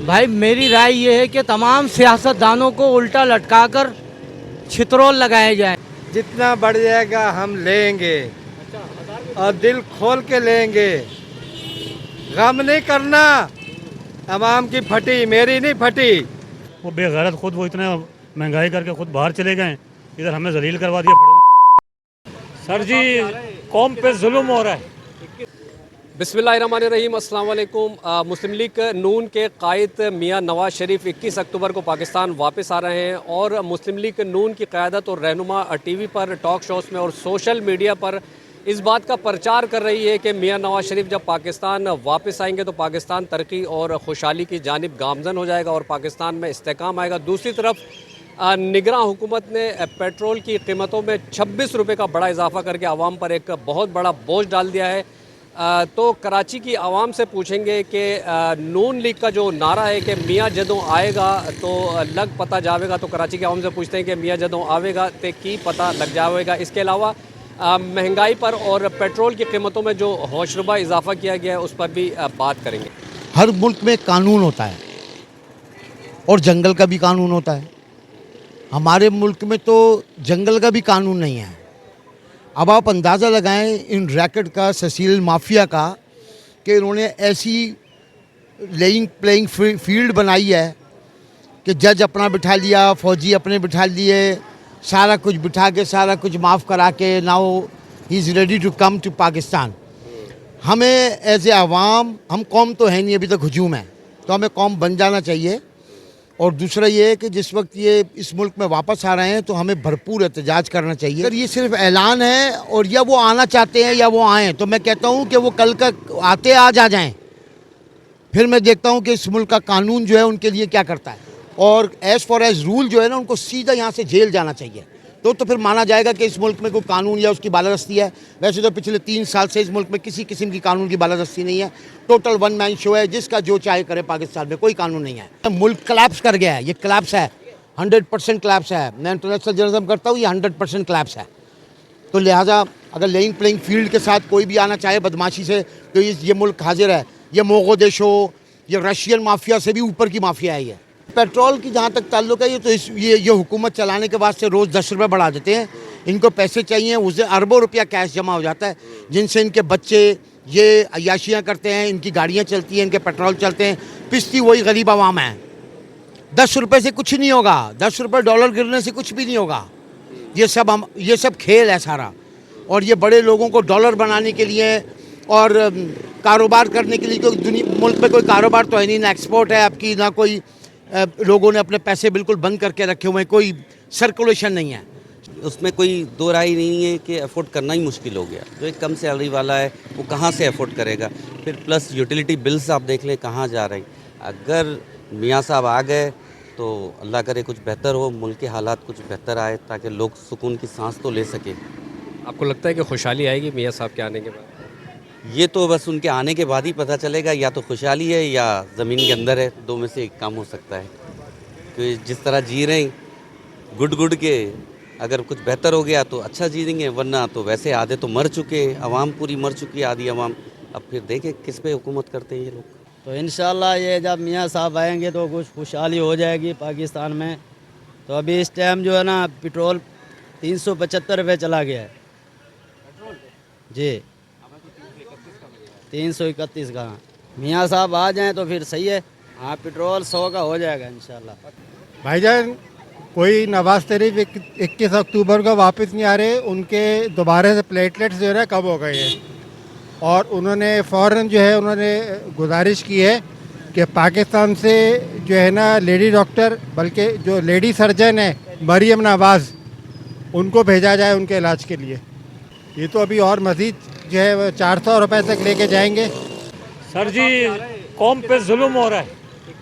भाई मेरी राय ये है कि तमाम सियासतदानों को उल्टा लटकाकर छितरोल लगाए जाए। जितना बढ़ जाएगा हम लेंगे और दिल खोल के लेंगे। गम नहीं करना, अवाम की फटी, मेरी नहीं फटी। वो बेगैरत खुद वो इतने महंगाई करके खुद बाहर चले गए, इधर हमें जलील करवा दिया। सर जी कौम पे जुल्म हो रहा है। बिस्मिल्लाहिर्रहमानिर्रहीम, अस्सलाम वालेकुम। मुस्लिम लीग नून के कायद मियां नवाज शरीफ 21 अक्टूबर को पाकिस्तान वापस आ रहे हैं और मुस्लिम लीग नून की क़यादत और रहनुमा टीवी पर, टॉक शोज़ में और सोशल मीडिया पर इस बात का प्रचार कर रही है कि मियां नवाज शरीफ जब पाकिस्तान वापस आएंगे तो पाकिस्तान तरक्की और खुशहाली की जानिब गामजन हो जाएगा और पाकिस्तान में इस्तेकाम आएगा। दूसरी तरफ निगरान हुकूमत ने पेट्रोल की कीमतों में 26 रुपये का बड़ा इजाफा करके आवाम पर एक बहुत बड़ा बोझ डाल दिया है। तो कराची की आवाम से पूछेंगे कि नून लीग का जो नारा है कि मियाँ जदों आएगा तो लग पता जावेगा, तो कराची की आवाम से पूछते हैं कि मियाँ जदों आवेगा तो की पता लग जावेगा। इसके अलावा महंगाई पर और पेट्रोल की कीमतों में जो होशरुबा इजाफा किया गया है उस पर भी बात करेंगे। हर मुल्क में कानून होता है और जंगल का भी कानून होता है। हमारे मुल्क में तो जंगल का भी कानून नहीं है। अब आप अंदाज़ा लगाएं इन रैकेट का, ससील माफिया का, कि इन्होंने ऐसी प्लेइंग फील्ड बनाई है कि जज अपना बिठा लिया, फौजी अपने बिठा लिए, सारा कुछ बिठा के, सारा कुछ माफ़ करा के now he is ready to come to Pakistan. हमें एज ए आवाम, हम कौम तो है नहीं, अभी तक हजूम है, तो हमें कौम बन जाना चाहिए। और दूसरा ये है कि जिस वक्त ये इस मुल्क में वापस आ रहे हैं तो हमें भरपूर एहतजाज करना चाहिए। अगर ये सिर्फ ऐलान है और या वो आना चाहते हैं या वो आएँ, तो मैं कहता हूँ कि वो कल का आते आज आ जाएं, फिर मैं देखता हूँ कि इस मुल्क का कानून जो है उनके लिए क्या करता है। और एज़ फॉर एज़ रूल जो है ना, उनको सीधा यहाँ से जेल जाना चाहिए, तो फिर माना जाएगा कि इस मुल्क में कोई कानून या उसकी बालादस्ती है। वैसे तो पिछले 3 साल से इस मुल्क में किसी किस्म की कानून की बालादस्ती नहीं है। टोटल वन मैन शो है, जिसका जो चाहे करे। पाकिस्तान में कोई कानून नहीं है। मुल्क कोलैप्स कर गया है, ये कोलैप्स है, 100% कोलैप्स है। मैं इंटरनेशनल जर्नलिज्म करता हूँ, ये 100% कोलैप्स है। तो लिहाजा अगर लेइंग प्लेइंग फील्ड के साथ कोई भी आना चाहे बदमाशी से, तो ये मुल्क हाजिर है। ये मोगोदेश हो, ये रशियन माफिया से भी ऊपर की माफिया है। ये पेट्रोल की जहाँ तक ताल्लुक है, ये तो ये हुकूमत चलाने के वास्ते रोज़ 10 रुपये बढ़ा देते हैं। इनको पैसे चाहिए, उससे अरबों रुपया कैश जमा हो जाता है, जिनसे इनके बच्चे ये अय्याशियाँ करते हैं, इनकी गाड़ियाँ चलती हैं, इनके पेट्रोल चलते हैं। पिसती वही गरीब आवाम है। 10 रुपये से कुछ नहीं होगा, 10 रुपये डॉलर गिरने से कुछ भी नहीं होगा। ये सब खेल है सारा। और ये बड़े लोगों को डॉलर बनाने के लिए और कारोबार करने के लिए, क्योंकि मुल्क में कोई कारोबार तो है नहीं, ना एक्सपोर्ट है आपकी, ना कोई लोगों ने अपने पैसे बिल्कुल बंद करके रखे हुए हैं, कोई सर्कुलेशन नहीं है। उसमें कोई दो राय नहीं है कि अफोर्ड करना ही मुश्किल हो गया। जो एक कम सैलरी वाला है वो कहाँ से अफोर्ड करेगा। फिर प्लस यूटिलिटी बिल्स आप देख लें कहाँ जा रहे हैं। अगर मियाँ साहब आ गए तो अल्लाह करे कुछ बेहतर हो, मुल्क के हालात कुछ बेहतर आए, ताकि लोग सुकून की सांस तो ले सकें। आपको लगता है कि खुशहाली आएगी मियाँ साहब के आने के बाद? ये तो बस उनके आने के बाद ही पता चलेगा। या तो खुशहाली है या ज़मीन के अंदर है, दो में से एक काम हो सकता है। कि जिस तरह जी रहे हैं गुड के, अगर कुछ बेहतर हो गया तो अच्छा जी लेंगे, वरना तो वैसे आधे तो मर चुके, आवाम पूरी मर चुकी है, आधी आवाम। अब फिर देखें किस पे हुकूमत करते हैं ये लोग। तो इंशाल्लाह ये जब मियाँ साहब आएंगे तो कुछ खुशहाली हो जाएगी पाकिस्तान में। तो अभी इस टाइम जो है ना, पेट्रोल 375 रुपये चला गया है जी, 331 का। मियाँ साहब आ जाएं तो फिर सही है। हाँ, पेट्रोल 100 का हो जाएगा इंशाल्लाह। भाईजान, कोई नवाज शरीफ 21 अक्टूबर को वापस नहीं आ रहे। उनके दोबारा से प्लेटलेट्स जो है ना कम हो गए हैं, और उन्होंने फ़ौरन जो है उन्होंने गुजारिश की है कि पाकिस्तान से जो है ना लेडी डॉक्टर, बल्कि जो लेडी सर्जन है मरियम नवाज़, उनको भेजा जाए उनके इलाज के लिए। ये तो अभी और मज़ीद जो है 400 रुपये तक लेके जाएंगे। सर जी कौम पे जुल्म हो रहा है।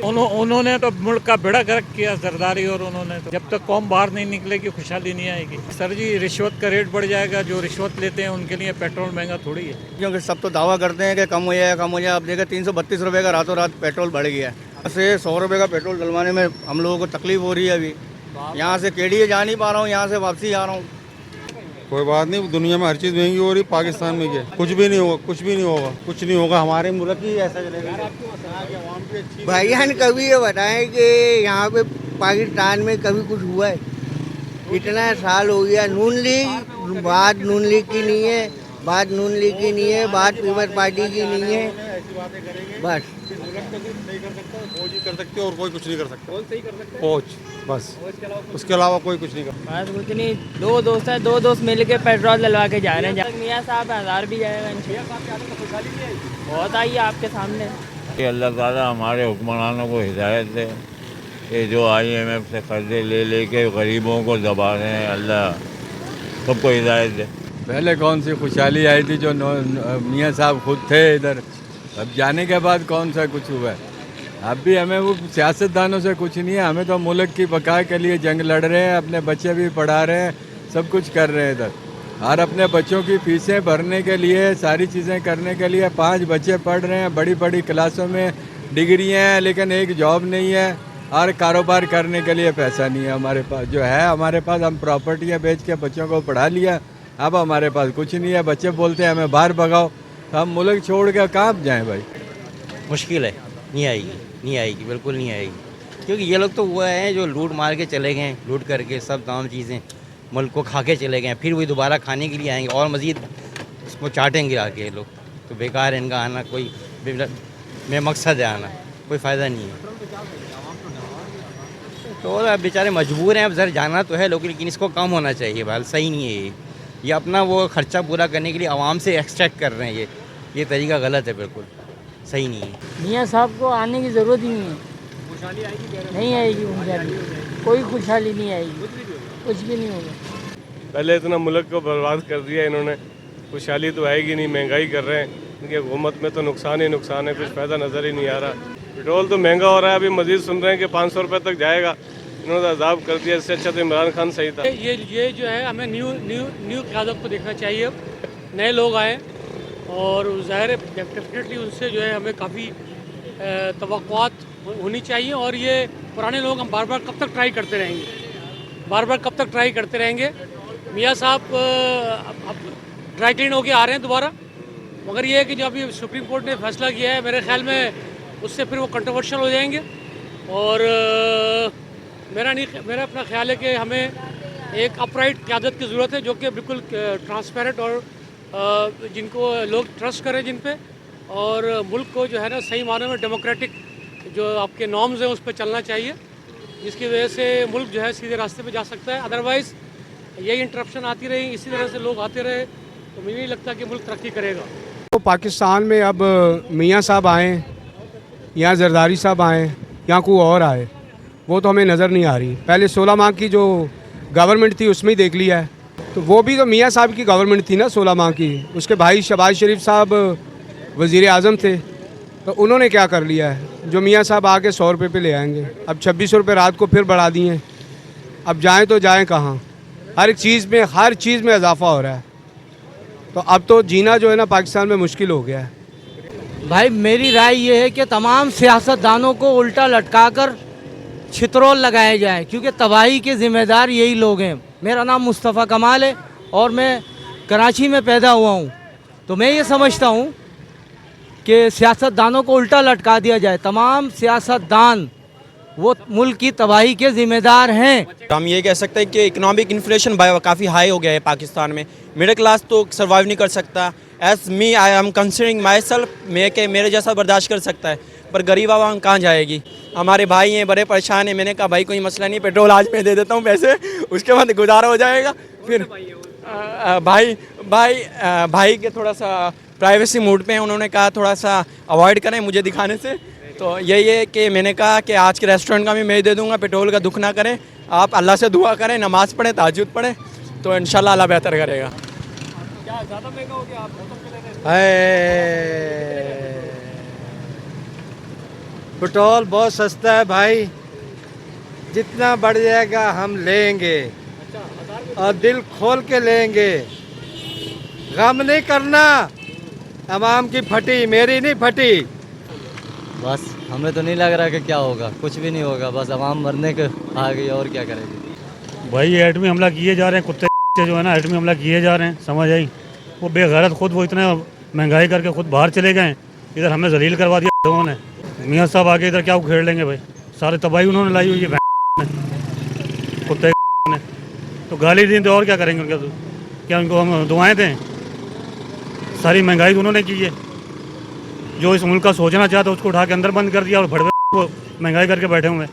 उन्होंने तो मुल्क का बेड़ा गर्क किया जरदारी, और उन्होंने तो जब तक कौम बाहर नहीं निकलेगी खुशहाली नहीं आएगी। सर जी रिश्वत का रेट बढ़ जाएगा, जो रिश्वत लेते हैं उनके लिए पेट्रोल महंगा थोड़ी है। क्योंकि सब तो दावा करते हैं कि कम हो जाएगा कम हो जाएगा। अब देखिए 332 रुपये का रातों रात पेट्रोल बढ़ गया है। से 100 रुपये का पेट्रोल डलवाने में हम लोगों को तकलीफ हो रही है। अभी यहाँ से केडीए जा नहीं पा रहा हूँ, यहाँ से वापसी आ रहा हूँ। कोई बात नहीं, दुनिया में हर चीज़ महंगी हो रही, पाकिस्तान में क्या कुछ भी नहीं होगा, कुछ भी नहीं होगा, कुछ नहीं होगा। हमारे मुल्क ही ऐसा चलेगा। भाईजान कभी ये बताएं कि यहाँ पे पाकिस्तान में कभी कुछ हुआ है? इतना साल हो गया। नून लीग बात नून लीग की नहीं है, बात नून लीग की नहीं है, बात पीपल्स पार्टी की नहीं है। बस फौज ही कर सकते और कोई कुछ नहीं कर सकता। फौज बस, उसके अलावा कोई कुछ नहीं कर सकता। बस कुछ नहीं, दो दोस्त हैं, दो दोस्त मिल के पेट्रोल डलवा के जा रहे हैं। मियाँ साहब 1000 भी जाएगा इंशाल्लाह। बहुत आई है आपके सामने। अल्लाह ताला हमारे हुक्मरानों को हिदायत दे। ये जो IMF से कर्जे ले लेके गरीबों को दबा रहे हैं, अल्लाह सबको हिदायत दे। पहले कौन सी खुशहाली आई थी जो मियाँ साहब खुद थे इधर, अब जाने के बाद कौन सा कुछ हुआ है। अब भी हमें वो सियासतदानों से कुछ नहीं है, हमें तो मुल्क की बका के लिए जंग लड़ रहे हैं, अपने बच्चे भी पढ़ा रहे हैं, सब कुछ कर रहे हैं इधर। और अपने बच्चों की फीसें भरने के लिए, सारी चीज़ें करने के लिए 5 बच्चे पढ़ रहे हैं, बड़ी बड़ी क्लासों में डिग्रियाँ हैं, लेकिन एक जॉब नहीं है और कारोबार करने के लिए पैसा नहीं है हमारे पास। जो है हमारे पास, हम प्रॉपर्टियाँ बेच के बच्चों को पढ़ा लिया, अब हमारे पास कुछ नहीं है। बच्चे बोलते हैं हमें बाहर भगाओ, तो हम मुल्क छोड़ के कहाँ जाएँ भाई। मुश्किल है, नहीं आएगी, बिल्कुल नहीं आएगी। क्योंकि ये लोग तो वो हैं जो लूट मार के चले गए, लूट करके सब तमाम चीज़ें मुल्क को खा के चले गए, फिर वही दोबारा खाने के लिए आएंगे और मज़ीद उसको चाटेंगे आके ये लोग। तो बेकार है इनका आना, कोई बेमकसद है आना, कोई फ़ायदा नहीं है। तो अब बेचारे मजबूर हैं, अब ज़रा जाना तो है लोग, लेकिन इसको कम होना चाहिए। भाई सही नहीं है ये अपना वो ख़र्चा पूरा करने के लिए आवाम से एक्सट्रैक्ट कर रहे हैं। ये तरीका गलत है, बिल्कुल सही नहीं है। मियाँ साहब को आने की ज़रूरत ही नहीं है। खुशहाली आएगी? नहीं आएगी खुशहाली, कोई खुशहाली नहीं आएगी, कुछ भी नहीं होगा। पहले इतना मुल्क को बर्बाद कर दिया इन्होंने, खुशहाली तो आएगी नहीं। महंगाई कर रहे हैं, इनकी हुकूमत में तो नुकसान ही नुकसान है, कुछ फ़ायदा नज़र ही नहीं आ रहा। पेट्रोल तो महंगा हो रहा है, अभी मज़ीद सुन रहे हैं कि 500 रुपये तक जाएगा। इन्होंने अजाब कर दिया, इससे अच्छा तो इमरान खान सही था। ये जो है हमें न्यू क़यादत को देखना चाहिए, नए लोग आए और ज़ाहिर है डेफिनेटली उनसे जो है हमें काफ़ी तवक्कुआत होनी चाहिए। और ये पुराने लोग हम बार बार कब तक ट्राई करते रहेंगे, मियाँ साहब अब ड्राई क्लीन होके आ रहे हैं दोबारा। मगर ये है कि जो अभी सुप्रीम कोर्ट ने फैसला किया है, मेरे ख्याल में उससे फिर वो कंट्रोवर्शियल हो जाएंगे। और मेरा अपना ख्याल है कि हमें एक अपराइट क़यादत की ज़रूरत है, जो कि बिल्कुल ट्रांसपेरेंट और जिनको लोग ट्रस्ट करें जिन पे, और मुल्क को जो है ना सही माने में डेमोक्रेटिक जो आपके नॉर्म्स हैं उस पर चलना चाहिए, जिसकी वजह से मुल्क जो है सीधे रास्ते पे जा सकता है। अदरवाइज़ यही इंटरप्शन आती रही, इसी तरह से लोग आते रहे, तो मुझे नहीं लगता कि मुल्क तरक्की करेगा। तो पाकिस्तान में अब मियाँ साहब आए या जरदारी साहब आए या कोई और आए, वो तो हमें नज़र नहीं आ रही। पहले 16 माह की जो गवर्नमेंट थी उसमें ही देख लिया है, तो वो भी तो मियाँ साहब की गवर्नमेंट थी ना 16 माह की। उसके भाई शहबाज शरीफ साहब वज़ीर आज़म थे, तो उन्होंने क्या कर लिया है, जो मियाँ साहब आके 100 रुपये पे ले आएंगे। अब 2600 रुपये रात को फिर बढ़ा दिए, अब जाएं तो जाएं कहाँ। हर चीज़ में इजाफा हो रहा है, तो अब तो जीना जो है ना पाकिस्तान में मुश्किल हो गया है। भाई मेरी राय ये है कि तमाम सियासतदानों को उल्टा लटकाकर छितरोल लगाए जाए, क्योंकि तबाही के ज़िम्मेदार यही लोग हैं। मेरा नाम मुस्तफ़ा कमाल है और मैं कराची में पैदा हुआ हूँ, तो मैं ये समझता हूँ कि सियासतदानों को उल्टा लटका दिया जाए। तमाम सियासतदान वो मुल्क की तबाही के ज़िम्मेदार हैं। हम ये कह सकते हैं कि इकोनॉमिक इन्फ्लेशन काफ़ी हाई हो गया है पाकिस्तान में। मिडिल क्लास तो सर्वाइव नहीं कर सकता। As me I am considering myself, मेरे जैसा बर्दाश्त कर सकता है, पर गरीब आवाम कहाँ जाएगी। हमारे भाई हैं, बड़े परेशान हैं। मैंने कहा भाई कोई मसला नहीं, पेट्रोल आज मैं दे देता हूँ पैसे, उसके बाद गुजारा हो जाएगा। फिर भाई के थोड़ा सा प्राइवेसी मूड पे हैं, उन्होंने कहा थोड़ा सा अवॉइड करें मुझे दिखाने से। तो यही है कि मैंने कहा कि आज के रेस्टोरेंट का भी मैं दे दूँगा, पेट्रोल का दुख ना करें। आप अल्लाह से दुआ करें, नमाज़ पढ़ें, ताजुद पढ़ें, तो इंशाल्लाह अल्लाह बेहतर करेगा। क्या ज़्यादा महंगा हो गया? आप पेट्रोल बहुत सस्ता है भाई, जितना बढ़ जाएगा हम लेंगे और दिल खोल के लेंगे। गम नहीं करना, अवाम की फटी, मेरी नहीं फटी। बस हमें तो नहीं लग रहा कि क्या होगा, कुछ भी नहीं होगा, बस आवाम मरने के आ गई और क्या करेगी। भाई ये एटमी हमला किए जा रहे हैं, कुत्ते जो है ना एटमी हमला किए जा रहे हैं, समझ आई। वो बेगैरत खुद वो इतना महंगाई करके खुद बाहर चले गए, इधर हमें जलील करवा दिया लोगों ने। मियाँ साहब आके इधर क्या उखेड़ लेंगे भाई, सारे तबाही उन्होंने लाई हुई है कुत्ते ने। तो गाली दी तो और क्या करेंगे उनका, तो क्या उनको हम दुआएं दें? सारी महंगाई तो उन्होंने की है, जो इस मुल्क का सोचना चाहता उसको उठा के अंदर बंद कर दिया और भड़वे को महंगाई करके बैठे हुए हैं।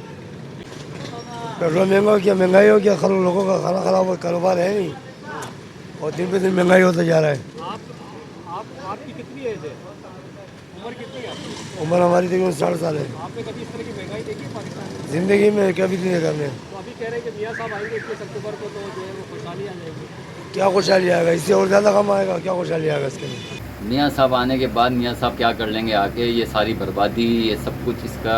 पेट्रोल महंगा हो गया, महंगाई हो गया, लोगों का खाना खराब हो, कारोबार है नहीं और दिन पे दिन महंगाई होता जा रहा है। आपकी कितनी एज है, उम्र कितनी है आपकी? उम्र हमारी तकरीबन 60 साल है। आपने कभी इस तरह की महंगाई देखी है पाकिस्तान में? ज़िंदगी में कभी नहीं करने। तो अभी कह रहे हैं कि मियाँ साहब आएंगे 21 अक्टूबर को, तो जो है वो खुशहाली आ जाएगी। क्या खुशहाली आएगा, इससे और ज़्यादा कम आएगा, क्या खुशहाली आएगा इसके लिए? मियाँ साहब आने के बाद मियाँ साहब क्या कर लेंगे आके, ये सारी बर्बादी, ये सब कुछ इसका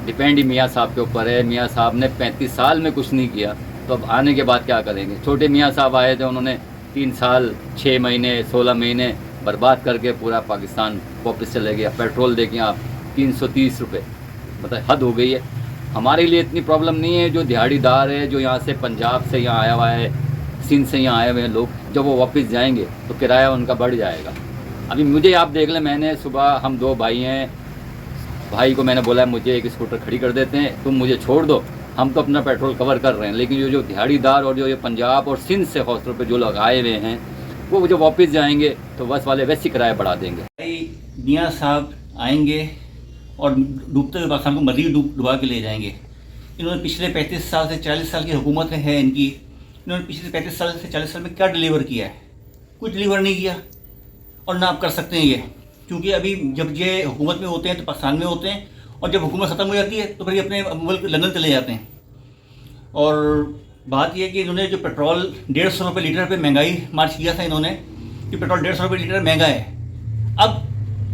डिपेंड ही मियाँ साहब के ऊपर है। मियाँ साहब ने 35 साल में कुछ नहीं किया, तो अब आने के बाद क्या करेंगे? छोटे मियाँ साहब आए थे, उन्होंने 3 साल 6 महीने 16 महीने बर्बाद करके पूरा पाकिस्तान वापस चले गया। पेट्रोल देखें आप 330 रुपये, मतलब हद हो गई है। हमारे लिए इतनी प्रॉब्लम नहीं है, जो दिहाड़ीदार है, जो यहाँ से पंजाब से यहाँ आया हुआ है, सिंध से यहाँ आए हुए हैं लोग, जब वो वापस जाएंगे तो किराया उनका बढ़ जाएगा। अभी मुझे आप देख लें, मैंने सुबह, हम 2 भाई हैं, भाई को मैंने बोला मुझे एक स्कूटर खड़ी कर देते हैं, तुम मुझे छोड़ दो, हम तो अपना पेट्रोल कवर कर रहे हैं। लेकिन जो दिहाड़ीदार और जो ये पंजाब और सिंध से हॉस्टल पे जो लोग आए हुए हैं, वो जो वापस जाएंगे तो बस वाले वैसे किराया बढ़ा देंगे। मियाँ साहब आएंगे और डूबते हुए पाकिस्तान को मज़ीद डुबा के ले जाएंगे। इन्होंने पिछले 35 साल से 40 साल की हुकूमत है इनकी, इन्होंने पिछले 35 साल से 40 साल में क्या डिलीवर किया है? कुछ डिलीवर नहीं किया, और ना आप कर सकते हैं ये, क्योंकि अभी जब ये हुकूमत में होते हैं तो पाकिस्तान में होते हैं, और जब हुकूमत ख़त्म हो जाती है तो फिर ये अपने मुल्क लंदन चले जाते हैं। और बात यह है कि इन्होंने जो पेट्रोल 150 रुपये लीटर पे महंगाई मार्च किया था इन्होंने, कि पेट्रोल 150 रुपये लीटर महंगा है, अब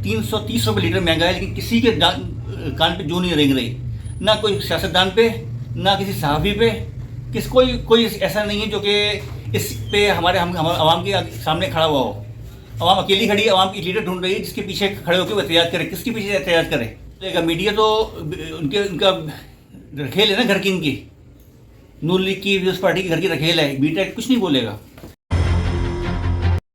330 रुपये लीटर महंगा है, लेकिन किसी के कान पे जू नहीं रेंग रही, ना कोई सियासतदान पे, ना किसी सहाफ़ी पे, कोई ऐसा नहीं है जो कि इस पे हमारे हम आवाम के सामने खड़ा हुआ हो। आवाम अकेली खड़ी है, आवाम की लीडर ढूंढ रही है जिसके पीछे खड़े होकर वो एहतियात करे। किसके पीछे एहतियात करे? मीडिया तो उनका रखेल है ना, घर की, इनकी नून लीग की, उस पार्टी की घर की रखेल है। मीडिया कुछ नहीं बोलेगा।